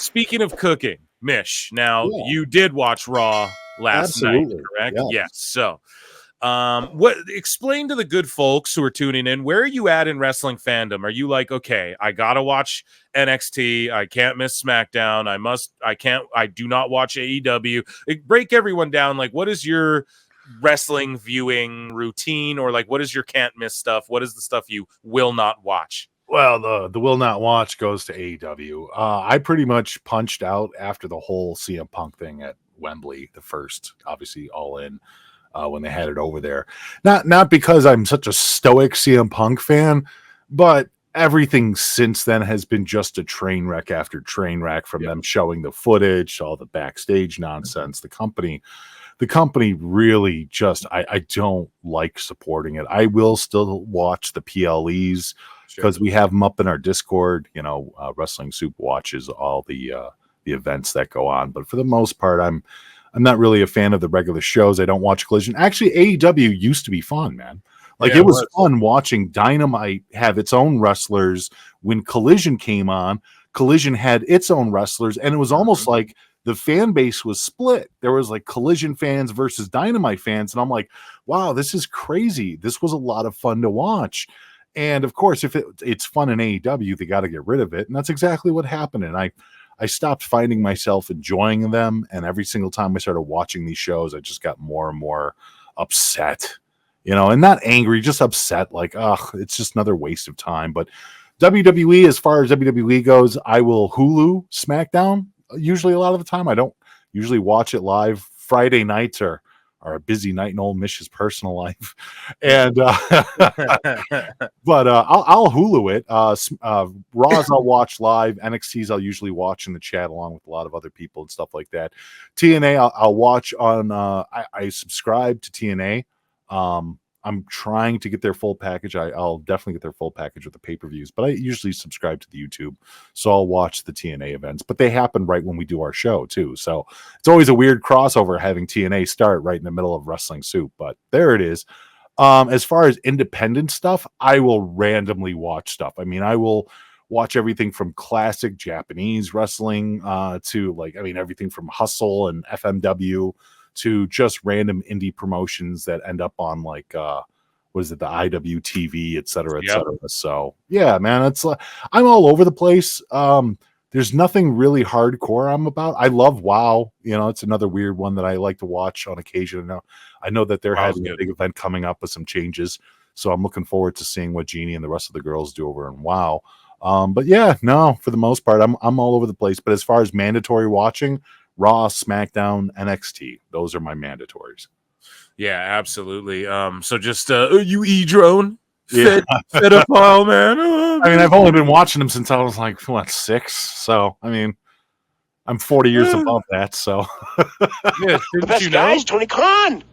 speaking of cooking, Mish, now Yeah. you did watch Raw last night, correct? Yes. So, what? Explain to the good folks who are tuning in, where are you at in wrestling fandom? Are you like, okay, I gotta watch NXT, I can't miss SmackDown, I do not watch AEW? Break everyone down. Like, what is your wrestling viewing routine, or like, what is your can't miss stuff? What is the stuff you will not watch? Well, the will not watch goes to AEW. I pretty much punched out after the whole CM Punk thing at Wembley, the first, obviously, All In, when they had it over there. Not because I'm such a stoic CM Punk fan, but everything since then has been just a train wreck after train wreck, from them showing the footage, all the backstage nonsense. The company really just, I don't like supporting it. I will still watch the PLEs because we have them up in our Discord. Wrestling Soup watches all the events that go on, but for the most part, I'm not really a fan of the regular shows. I don't watch Collision. Actually, AEW used to be fun, man. Like, it was fun watching Dynamite have its own wrestlers. When Collision came on, Collision had its own wrestlers, and it was almost like the fan base was split. There was like Collision fans versus Dynamite fans, and I'm like, wow, this is crazy. This was a lot of fun to watch. And of course, if it's fun in AEW, they got to get rid of it. And that's exactly what happened. And I stopped finding myself enjoying them. And every single time I started watching these shows, I just got more and more upset, and not angry, just upset. Like, it's just another waste of time. But WWE, as far as WWE goes, I will Hulu SmackDown usually a lot of the time. I don't usually watch it live. Friday nights are a busy night in old Mish's personal life, and but I'll Hulu it. Raws I'll watch live. NXTs I'll usually watch in the chat along with a lot of other people and stuff like that. TNA I'll watch on. I subscribe to TNA. I'm trying to get their full package. I'll definitely get their full package with the pay-per-views, but I usually subscribe to the YouTube, so I'll watch the TNA events. But they happen right when we do our show too, so it's always a weird crossover having TNA start right in the middle of Wrestling Soup. But there it is. As far as independent stuff, I will randomly watch stuff. I mean, I will watch everything from classic Japanese wrestling to everything from Hustle and FMW to just random indie promotions that end up on the IWTV, et cetera, et cetera. So yeah, man, it's I'm all over the place. There's nothing really hardcore I'm about. I love WoW. It's another weird one that I like to watch on occasion. I know that they're having a big event coming up with some changes, so I'm looking forward to seeing what Jeannie and the rest of the girls do over in WoW. But yeah, no, for the most part, I'm all over the place. But as far as mandatory watching, Raw, SmackDown, NXT. Those are my mandatories. Yeah, absolutely. So just you E-drone? Pedophile, man. I mean, I've only been watching them since I was 6. So, I mean, I'm 40 years above that. So, yeah, the best guy is Tony Khan.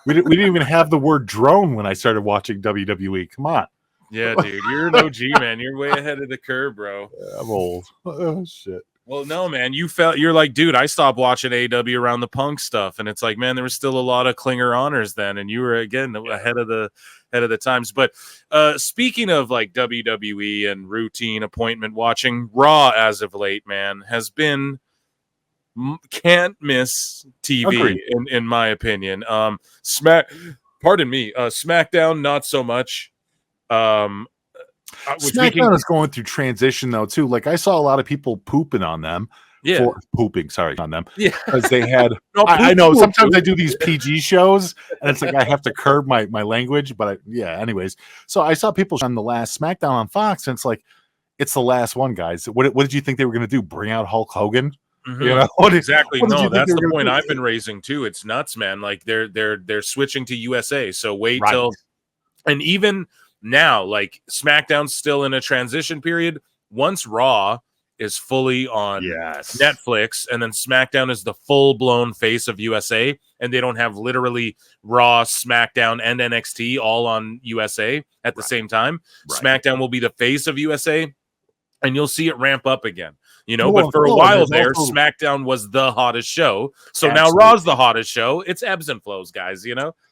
We didn't even have the word drone when I started watching WWE. Come on. Yeah, dude, you're an OG, man. You're way ahead of the curve, bro. Yeah, I'm old. Oh shit. Well, no, man, you're like, dude, I stopped watching AEW around the Punk stuff, and it's like, man, there was still a lot of Klinger honors then, and you were again ahead of the times. But speaking of like WWE and routine appointment watching, Raw as of late, man, has been can't miss TV in my opinion. SmackDown not so much. SmackDown is going through transition though too. Like, I saw a lot of people pooping on them. On them. Yeah, because they had. I know sometimes I do these PG shows, and it's like I have to curb my language. But anyways. So I saw people on the last SmackDown on Fox, and it's like, it's the last one, guys. What did you think they were going to do? Bring out Hulk Hogan? Mm-hmm. Exactly. No, that's the point I've been raising too. It's nuts, man. Like they're switching to USA. So wait till, and even now, like SmackDown's still in a transition period. Once Raw is fully on Netflix, and then SmackDown is the full-blown face of USA, and they don't have literally Raw, SmackDown, and NXT all on USA at the same time. SmackDown will be the face of USA, and you'll see it ramp up again. But for a while there, SmackDown was the hottest show. So now Raw's the hottest show. It's ebbs and flows, guys,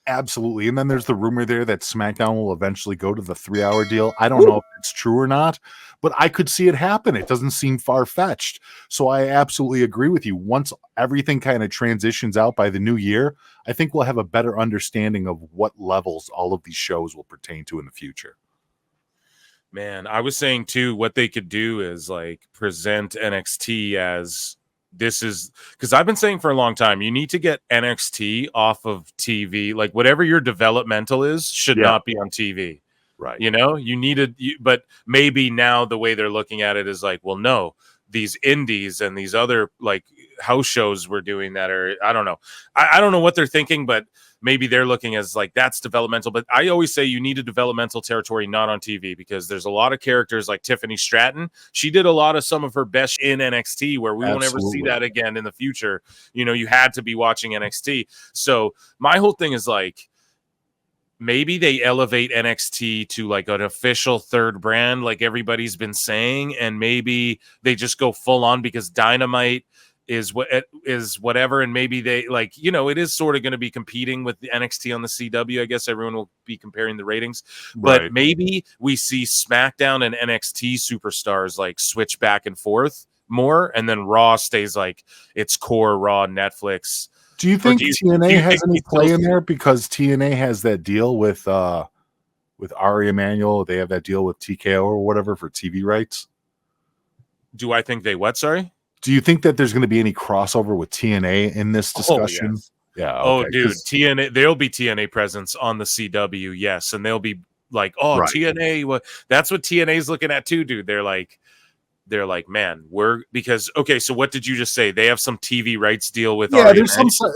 Absolutely. And then there's the rumor there that SmackDown will eventually go to the 3-hour deal. I don't know if it's true or not, but I could see it happen. It doesn't seem far-fetched. So I absolutely agree with you. Once everything kind of transitions out by the new year, I think we'll have a better understanding of what levels all of these shows will pertain to in the future. Man, I was saying too, what they could do is like present NXT as this is, because I've been saying for a long time, you need to get NXT off of TV. Like whatever your developmental is should not be on TV. Right. You needed, but maybe now the way they're looking at it is like, well, no, these indies and these other like house shows we're doing that are, I don't know. I don't know what they're thinking, but maybe they're looking as like that's developmental. But I always say you need a developmental territory not on TV, because there's a lot of characters like Tiffany Stratton. She did a lot of some of her best in NXT where we won't ever see that again in the future. You had to be watching NXT. So my whole thing is like, maybe they elevate NXT to like an official third brand, like everybody's been saying, and maybe they just go full on because Dynamite is what is whatever, and maybe they like it is sort of going to be competing with the NXT on the CW. I guess everyone will be comparing the ratings, but maybe we see SmackDown and NXT superstars like switch back and forth more, and then Raw stays like its core Raw Netflix. Do you think TNA has any play in there, because TNA has that deal with Ari Emanuel? They have that deal with TKO or whatever for TV rights. Do I think they what? Sorry. Do you think that there's going to be any crossover with TNA in this discussion? Oh, yes. Yeah. Okay. Oh, dude, TNA. There'll be TNA presence on the CW. Yes, and they'll be like, TNA. Well, that's what TNA's looking at too, dude. They're like, man, so what did you just say? They have some TV rights deal with Ari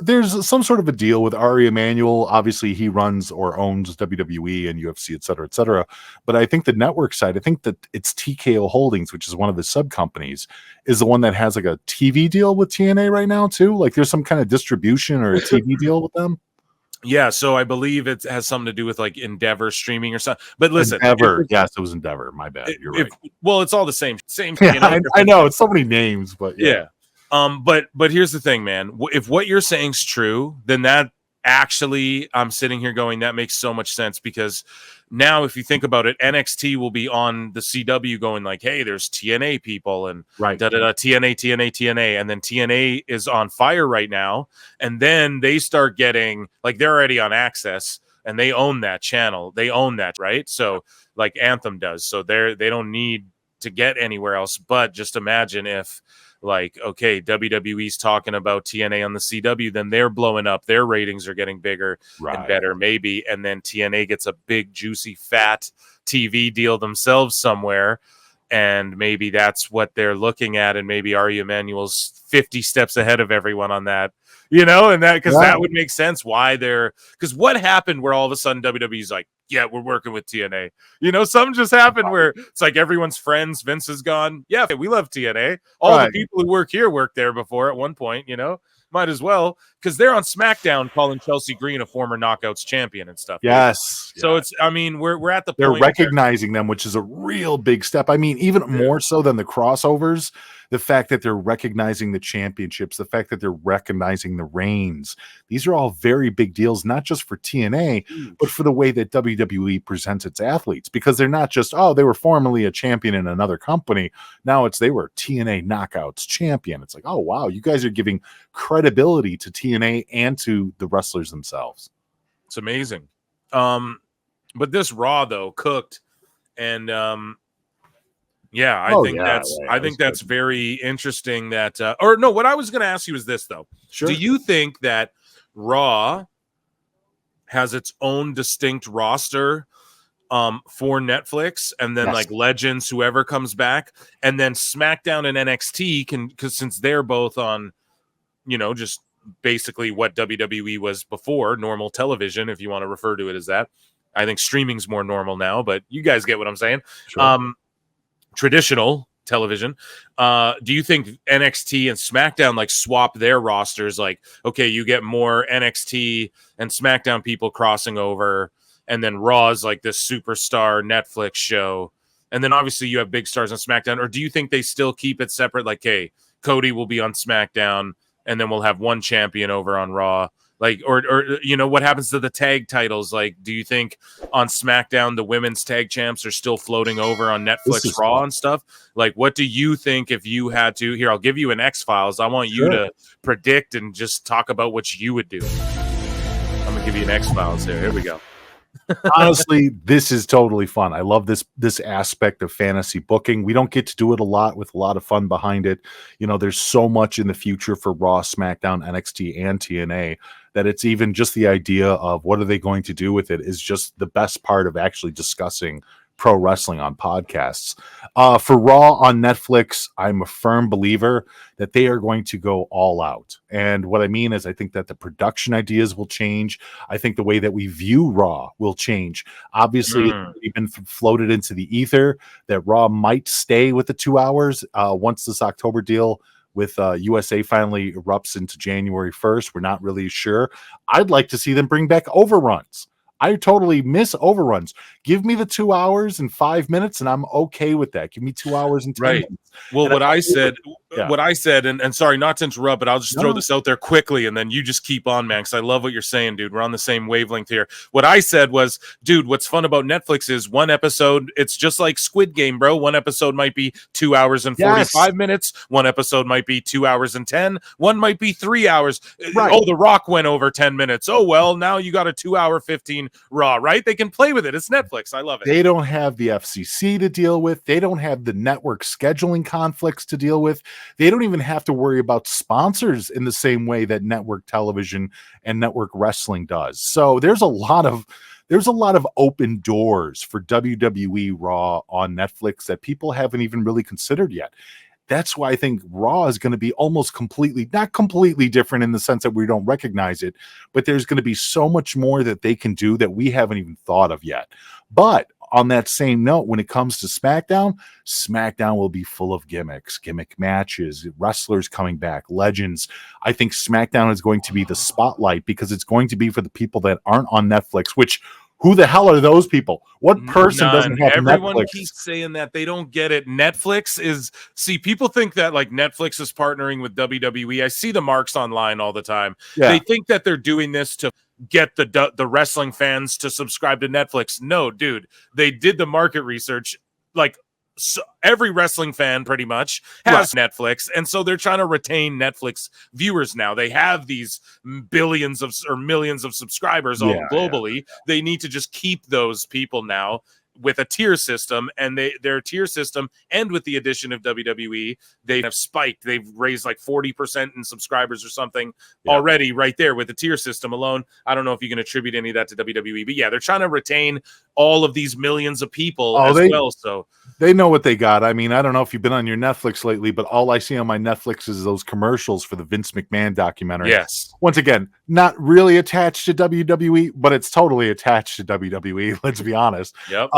there's some sort of a deal with Ari Emanuel. Obviously, he runs or owns WWE and UFC, et cetera, et cetera. But I think the network side, I think that it's TKO Holdings, which is one of the sub companies, is the one that has like a TV deal with TNA right now too. Like there's some kind of distribution or a TV deal with them. Yeah, so I believe it has something to do with like Endeavor streaming or something. But listen, Endeavor, yes, it was Endeavor. My bad. You're right. Well, it's all the same. Yeah, I know it's so many names, but yeah. But here's the thing, man. If what you're saying is true, then that actually, I'm sitting here going, that makes so much sense, because now if you think about it, NXT will be on the CW going like, hey, there's TNA people and TNA, and then TNA is on fire right now, and then they start getting like, they're already on Access and they own that channel, they own that, right? So like Anthem does, so they don't need to get anywhere else. But just imagine if like, okay, WWE's talking about TNA on the CW, then they're blowing up. Their ratings are getting bigger and better, maybe. And then TNA gets a big, juicy, fat TV deal themselves somewhere. And maybe that's what they're looking at. And maybe Ari Emanuel's 50 steps ahead of everyone on that, and that, because that would make sense why because what happened where all of a sudden WWE's like, yeah, we're working with TNA. Something just happened where it's like everyone's friends. Vince is gone. Yeah, we love TNA. All the people who work here worked there before at one point, might as well, because they're on SmackDown calling Chelsea Green a former Knockouts champion and stuff. Yes. So it's, I mean, we're at the they're point recognizing them, which is a real big step. I mean, even more so than the crossovers, the fact that they're recognizing the championships, the fact that they're recognizing the reigns. These are all very big deals, not just for TNA, but for the way that WWE presents its athletes, because they're not just, they were formerly a champion in another company. Now they were TNA Knockouts champion. It's like, oh, wow, you guys are giving credibility to TNA and to the wrestlers themselves. It's amazing. But this Raw though cooked, and I think that's very interesting. That or no, what I was going to ask you is this though. Sure. Do you think that Raw has its own distinct roster for Netflix, and then like Legends, whoever comes back, and then SmackDown and NXT because since they're both on, just basically what WWE was before, normal television, if you want to refer to it as that. I think streaming's more normal now, but you guys get what I'm saying. Sure. Traditional television. Do you think NXT and SmackDown like swap their rosters? Like, okay, you get more NXT and SmackDown people crossing over, and then Raw is like this superstar Netflix show, and then obviously you have big stars on SmackDown? Or do you think they still keep it separate? Like, hey, Cody will be on SmackDown, and then we'll have one champion over on Raw. Like, or what happens to the tag titles? Like, do you think on SmackDown the women's tag champs are still floating over on Netflix Raw and stuff? Like, what do you think if you had to? Here, I'll give you an X-Files. I want you to predict and just talk about what you would do. I'm gonna give you an X-Files here. Here we go. Honestly, this is totally fun. I love this aspect of fantasy booking. We don't get to do it a lot with a lot of fun behind it. There's so much in the future for Raw, SmackDown, NXT, and TNA that it's even just the idea of what are they going to do with it is just the best part of actually discussing pro wrestling on podcasts. For Raw on Netflix, I'm a firm believer that they are going to go all out. And what I mean is I think that the production ideas will change. I think the way that we view Raw will change. Obviously, it's been floated into the ether that Raw might stay with the 2 hours once this October deal with USA finally erupts into January 1st. We're not really sure. I'd like to see them bring back overruns. I totally miss overruns. Give me the 2 hours and 5 minutes, and I'm okay with that. Give me 2 hours and 10 minutes. Well, and what I said, and sorry not to interrupt, but I'll just throw this out there quickly, and then you just keep on, man, because I love what you're saying, dude. We're on the same wavelength here. What I said was, dude, what's fun about Netflix is one episode, it's just like Squid Game, bro. One episode might be 2 hours and 45 minutes. One episode might be 2 hours and 10. One might be 3 hours. Right. Oh, The Rock went over 10 minutes. Oh, well, now you got a 2 hour 15 Raw, right? They can play with it. It's Netflix. I love it. They don't have the FCC to deal with. They don't have the network scheduling conflicts to deal with. They don't even have to worry about sponsors in the same way that network television and network wrestling does. So there's a lot of open doors for WWE Raw on Netflix that people haven't even really considered yet. That's why I think Raw is going to be almost not completely different in the sense that we don't recognize it, but there's going to be so much more that they can do that we haven't even thought of yet. But on that same note, when it comes to SmackDown will be full of gimmick matches, wrestlers coming back, legends. I think SmackDown is going to be the spotlight because it's going to be for the people that aren't on Netflix, which who the hell are those people? What person doesn't have Everyone Netflix? Keeps saying that they don't get it. Netflix is people think that like Netflix is partnering with WWE. I see the marks online all the time. Yeah. They think that they're doing this to get the wrestling fans to subscribe to Netflix. No, dude, they did the market research. Like, so every wrestling fan pretty much has Netflix, and so they're trying to retain Netflix viewers now. They have these billions or millions of subscribers all globally. Yeah. They need to just keep those people now with a tier system, and their tier system, and with the addition of WWE, they have spiked. They've raised like 40% in subscribers or something already right there with the tier system alone. I don't know if you can attribute any of that to WWE, but yeah, they're trying to retain all of these millions of people well. So they know what they got. I mean, I don't know if you've been on your Netflix lately, but all I see on my Netflix is those commercials for the Vince McMahon documentary. Yes. Once again, not really attached to WWE, but it's totally attached to WWE. Let's be honest. Yep.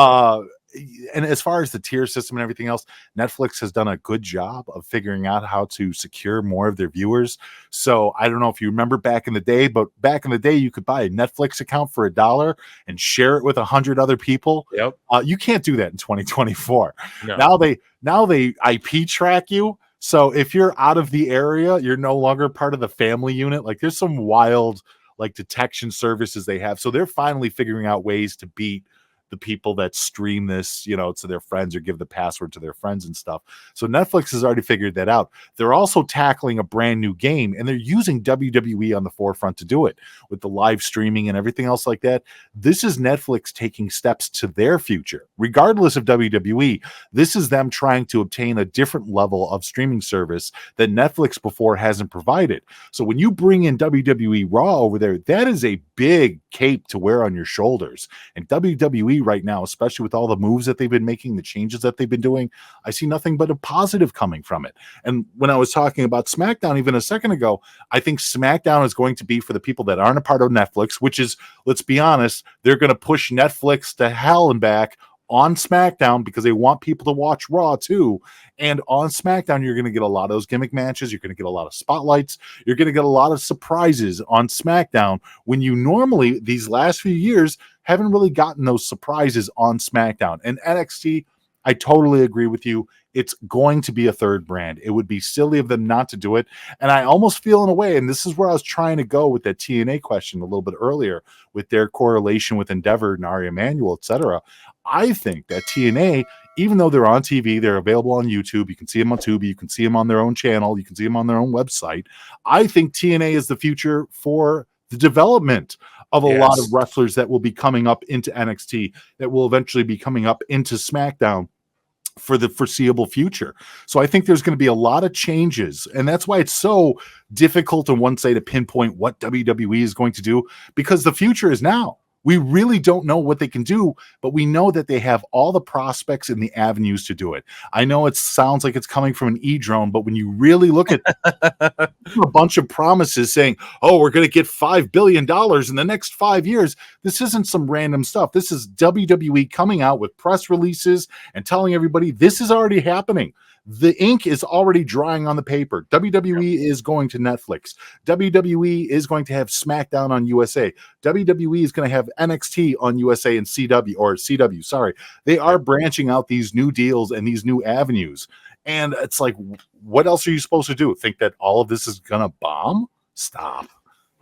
And as far as the tier system and everything else, Netflix has done a good job of figuring out how to secure more of their viewers. So I don't know if you remember back in the day, but back in the day, you could buy a Netflix account for $1 and share it with 100 other people. Yep. You can't do that in 2024. No. Now they IP track you. So if you're out of the area, you're no longer part of the family unit. Like there's some wild like detection services they have. So they're finally figuring out ways to beat the people that stream this, to their friends or give the password to their friends and stuff. So Netflix has already figured that out. They're also tackling a brand new game, and they're using WWE on the forefront to do it with the live streaming and everything else like that. This is Netflix taking steps to their future. Regardless of WWE, this is them trying to obtain a different level of streaming service that Netflix before hasn't provided. So when you bring in WWE Raw over there, that is a big cape to wear on your shoulders. And WWE right now, especially with all the moves that they've been making, the changes that they've been doing, I see nothing but a positive coming from it. And when I was talking about SmackDown even a second ago, I think SmackDown is going to be for the people that aren't a part of Netflix, which is, let's be honest, they're going to push Netflix to hell and back on SmackDown because they want people to watch Raw too. And on SmackDown, you're going to get a lot of those gimmick matches. You're going to get a lot of spotlights. You're going to get a lot of surprises on SmackDown when you normally, these last few years, haven't really gotten those surprises on SmackDown. And NXT, I totally agree with you. It's going to be a third brand. It would be silly of them not to do it. And I almost feel in a way, and this is where I was trying to go with that TNA question a little bit earlier, with their correlation with Endeavor and Ari Emanuel, etc. I think that TNA, even though they're on TV, they're available on YouTube. You can see them on Tubi. You can see them on their own channel. You can see them on their own website. I think TNA is the future for the development of a lot of wrestlers that will be coming up into NXT, that will eventually be coming up into SmackDown for the foreseeable future. So I think there's going to be a lot of changes, and that's why it's so difficult on one side to pinpoint what WWE is going to do, because the future is now. We really don't know what they can do, but we know that they have all the prospects and the avenues to do it. I know it sounds like it's coming from an e-drone, but when you really look at a bunch of promises saying, oh, we're going to get $5 billion in the next 5 years, this isn't some random stuff. This is WWE coming out with press releases and telling everybody this is already happening. The ink is already drying on the paper. WWE is going to Netflix. WWE is going to have SmackDown on USA. WWE is going to have NXT on USA and CW, sorry. They are branching out these new deals and these new avenues. And it's like, what else are you supposed to do? Think that all of this is going to bomb? Stop.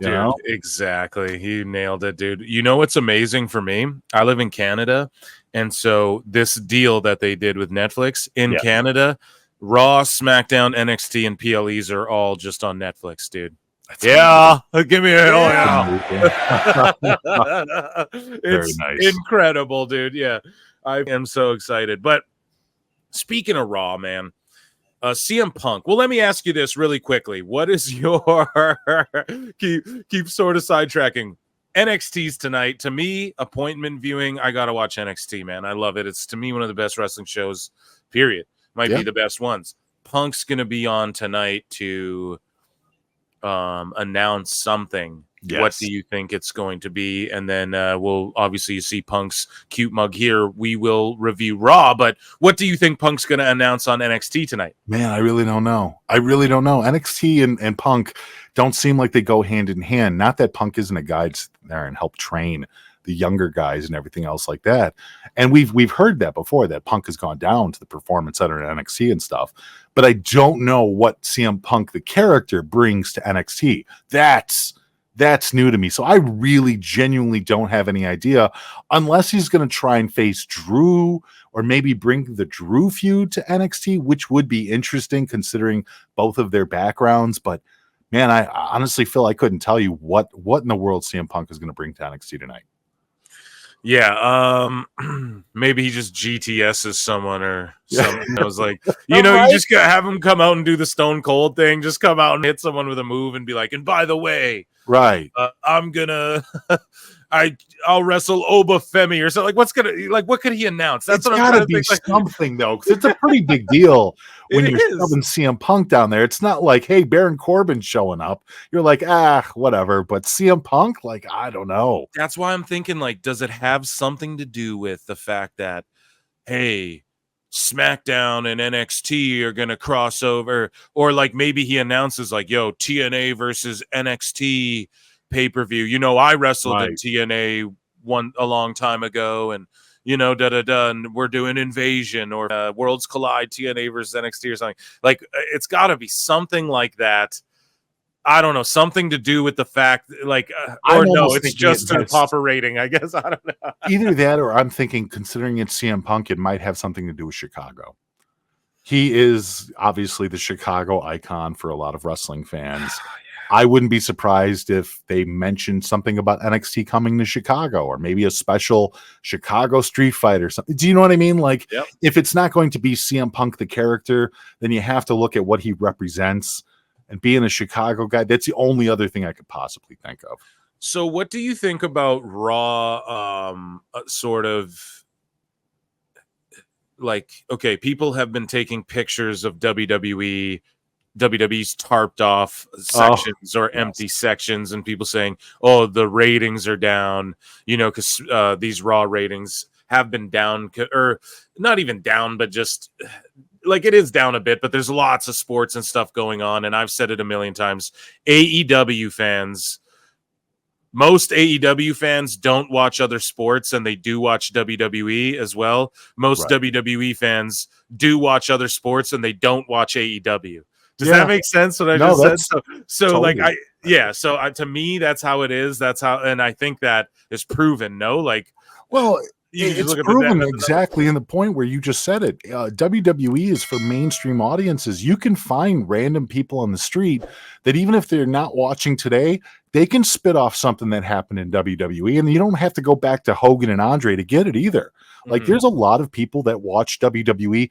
Dude, exactly. You nailed it, dude. You know what's amazing for me? I live in Canada, and so this deal that they did with Netflix in Canada, Raw, SmackDown, NXT, and PLEs are all just on Netflix, dude. That's give me a it's nice. Incredible, dude. Yeah, I am so excited. But speaking of Raw, man, CM Punk. Well, let me ask you this really quickly. What is your keep sort of sidetracking? NXT's tonight. To me, appointment viewing, I gotta watch NXT, man. I love it. It's to me one of the best wrestling shows, period. Might be the best ones. Punk's gonna be on tonight to announce something. What do you think it's going to be? And then we'll obviously see Punk's cute mug here. We will review Raw, but what do you think Punk's going to announce on NXT tonight? Man, I really don't know. NXT and Punk don't seem like they go hand in hand. Not that Punk isn't a guy there and help train the younger guys and everything else like that. And we've heard that before, that Punk has gone down to the Performance Center at NXT and stuff. But I don't know what CM Punk, the character, brings to NXT. That's new to me. So I really genuinely don't have any idea, unless he's going to try and face Drew, or maybe bring the Drew feud to NXT, which would be interesting considering both of their backgrounds. But man, I honestly feel I couldn't tell you what in the world CM Punk is going to bring to NXT tonight. Yeah, maybe he just GTS's someone or something. I was like, you just gotta have him come out and do the Stone Cold thing. Just come out and hit someone with a move and be like, and by the way, I'm gonna I'll wrestle Oba Femi or something. What could he announce? That's what I'm trying to think. Something though, because it's a pretty big deal when you're shoving CM Punk down there. It's not like, hey, Baron Corbin's showing up. You're like, whatever. But CM Punk, I don't know. That's why I'm thinking, does it have something to do with the fact that, hey, SmackDown and NXT are gonna cross over, or maybe he announces yo, TNA versus NXT pay-per-view. I wrestled in TNA a long time ago, and and we're doing Invasion or Worlds Collide, TNA versus NXT or something. It's got to be something like that. I don't know, something to do with the fact, it's just a popper rating, I guess. I don't know. Either that, or I'm thinking, considering it's CM Punk, it might have something to do with Chicago. He is obviously the Chicago icon for a lot of wrestling fans. I wouldn't be surprised if they mentioned something about NXT coming to Chicago, or maybe a special Chicago street fight or something. Do you know what I mean? If it's not going to be CM Punk, the character, then you have to look at what he represents. And being a Chicago guy, that's the only other thing I could possibly think of. So what do you think about Raw sort of okay, people have been taking pictures of WWE's tarped off sections or empty sections, and people saying, oh, the ratings are down, because these Raw ratings have been down, or not even down, but just it is down a bit, but there's lots of sports and stuff going on. And I've said it a million times, AEW fans Most AEW fans don't watch other sports, and they do watch WWE as well. Most WWE fans do watch other sports, and they don't watch AEW. Does that make sense? What I just said? So totally. To me, that's how it is. That's how, and I think that is proven. No, like, well, it's proven exactly in the point where you just said it. WWE is for mainstream audiences. You can find random people on the street that even if they're not watching today, they can spit off something that happened in WWE, and you don't have to go back to Hogan and Andre to get it either. Like, there's a lot of people that watch WWE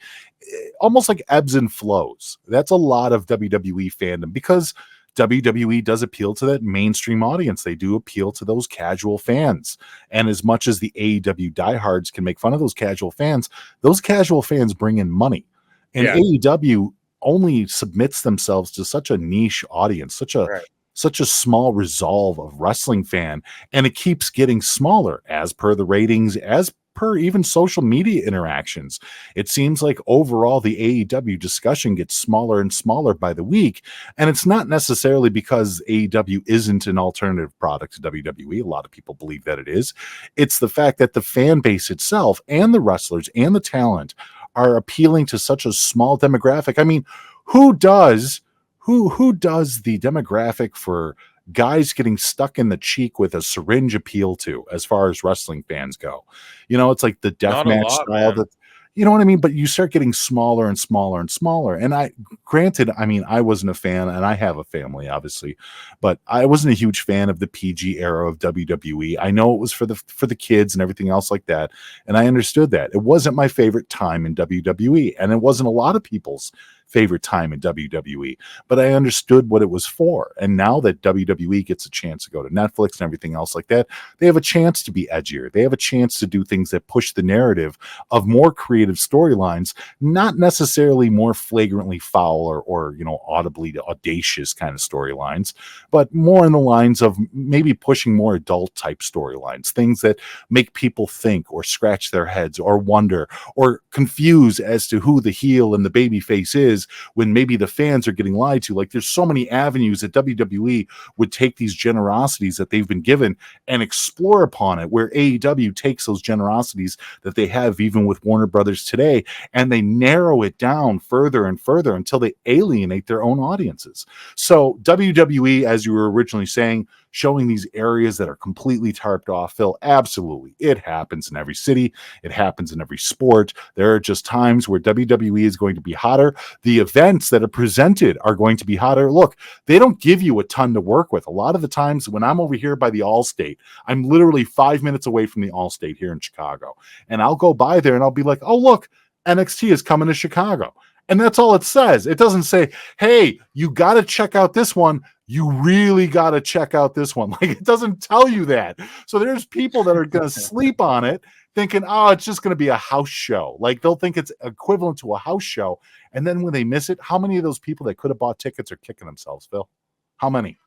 almost like ebbs and flows. That's a lot of WWE fandom because WWE does appeal to that mainstream audience. They do appeal to those casual fans. And as much as the AEW diehards can make fun of those casual fans bring in money. And AEW only submits themselves to such a niche audience, such a small resolve of wrestling fan. And it keeps getting smaller as per the ratings, as per even social media interactions. It seems like overall the AEW discussion gets smaller and smaller by the week, and it's not necessarily because AEW isn't an alternative product to WWE. A lot of people believe that it is. It's the fact that the fan base itself and the wrestlers and the talent are appealing to such a small demographic. I mean, who does the demographic for guys getting stuck in the cheek with a syringe appeal to as far as wrestling fans go? It's like the deathmatch style that, you know what I mean? But you start getting smaller and smaller and smaller. And I wasn't a fan, and I have a family, obviously, but I wasn't a huge fan of the PG era of WWE. I know it was for the kids and everything else like that. And I understood that. It wasn't my favorite time in WWE, and it wasn't a lot of people's favorite time in WWE, but I understood what it was for. And now that WWE gets a chance to go to Netflix and everything else like that, they have a chance to be edgier. They have a chance to do things that push the narrative of more creative storylines, not necessarily more flagrantly foul or audibly audacious kind of storylines, but more in the lines of maybe pushing more adult type storylines, things that make people think or scratch their heads or wonder or confuse as to who the heel and the baby face is, when maybe the fans are getting lied to. Like, there's so many avenues that WWE would take these generosities that they've been given and explore upon it, where AEW takes those generosities that they have even with Warner Brothers today, and they narrow it down further and further until they alienate their own audiences. So WWE, as you were originally saying, showing these areas that are completely tarped off, Phil, absolutely. It happens in every city. It happens in every sport. There are just times where WWE is going to be hotter. The events that are presented are going to be hotter. Look, they don't give you a ton to work with. A lot of the times when I'm over here by the Allstate, I'm literally 5 minutes away from the Allstate here in Chicago. And I'll go by there and I'll be like, oh, look, NXT is coming to Chicago. And that's all it says. It doesn't say, hey, you got to check out this one. You really got to check out this one. Like, it doesn't tell you that. So there's people that are going to sleep on it thinking, oh, it's just going to be a house show. Like, they'll think it's equivalent to a house show. And then when they miss it, how many of those people that could have bought tickets are kicking themselves, Phil? How many?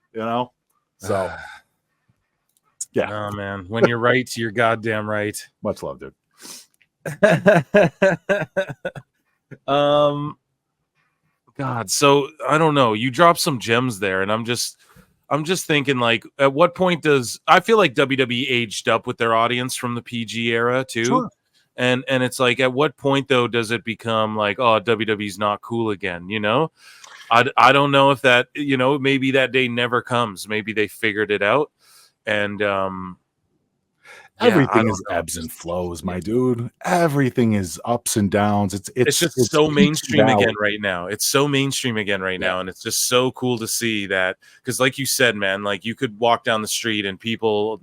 So, yeah. Oh, man. When you're right, you're goddamn right. Much love, dude. God, so I don't know. You dropped some gems there, and I'm just thinking, like, at what point does I feel like WWE aged up with their audience from the PG era too? Sure. And it's like, at what point though does it become like, oh, WWE's not cool again? I don't know if that, maybe that day never comes. Maybe they figured it out, and everything is ebbs and flows, my dude. Everything is ups and downs. It's just so mainstream again right now. It's so mainstream again right now, and it's just so cool to see that, because like you said, man, like, you could walk down the street and people,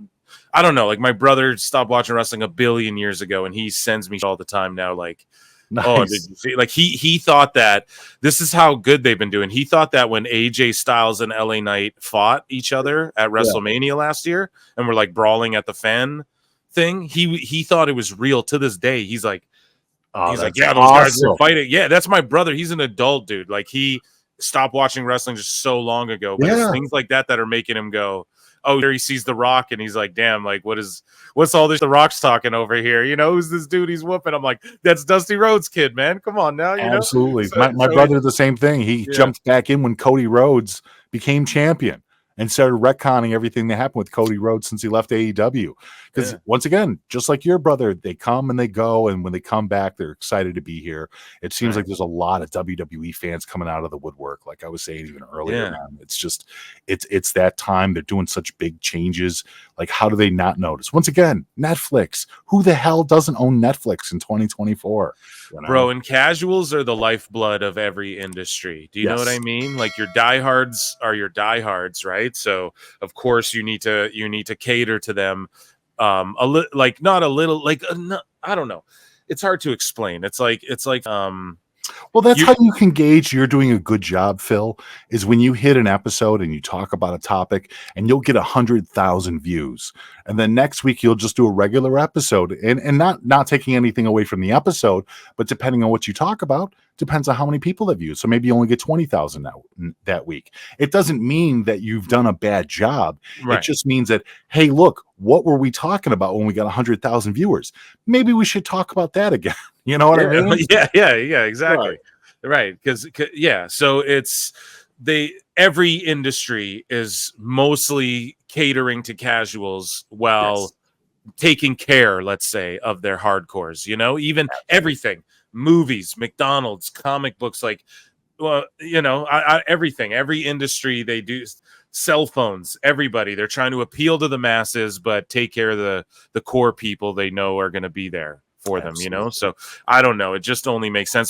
I don't know, like, my brother stopped watching wrestling 1 billion years ago, and he sends me all the time now, like, nice. Oh, did you see? Like, he thought that this is how good they've been doing. He thought that when AJ Styles and LA Knight fought each other at WrestleMania last year and were like brawling at the fan thing, he thought it was real. To this day, he's like, yeah, those guys were fighting. Yeah, that's my brother. He's an adult dude. Like, he stopped watching wrestling just so long ago. But it's things like that are making him go, oh, here he sees The Rock, and he's like, damn, like, what's all this The Rock's talking over here? Who's this dude he's whooping? I'm like, that's Dusty Rhodes' kid, man. Come on now. Absolutely. My brother did the same thing. He jumped back in when Cody Rhodes became champion. and started retconning everything that happened with Cody Rhodes since he left AEW. Because once again, just like your brother, they come and they go, and when they come back, they're excited to be here. It seems like there's a lot of WWE fans coming out of the woodwork, like I was saying even earlier. Man. It's just it's that time. They're doing such big changes. Like, how do they not notice? Once again, Netflix. Who the hell doesn't own Netflix in 2024? You know? Bro, and casuals are the lifeblood of every industry. Do you know what I mean? Like, your diehards are your diehards, right? So of course you need to cater to them I don't know. It's hard to explain. It's like well, that's how you can gauge you're doing a good job, Phil, is when you hit an episode and you talk about a topic and you'll get 100,000 views. And then next week you'll just do a regular episode and not taking anything away from the episode, but depending on what you talk about, depends on how many people have viewed. So maybe you only get 20,000 that week. It doesn't mean that you've done a bad job. Right. It just means that, hey, look, what were we talking about when we got 100,000 viewers? Maybe we should talk about that again. You know what I mean? Yeah, exactly. Right. Because so it's every industry is mostly catering to casuals while taking care, let's say, of their hardcores, you know, even everything, movies, McDonald's, comic books, like, well, you know, everything, every industry they do, cell phones, everybody, they're trying to appeal to the masses, but take care of the core people they know are going to be there for them, you know? So I don't know. It just only makes sense.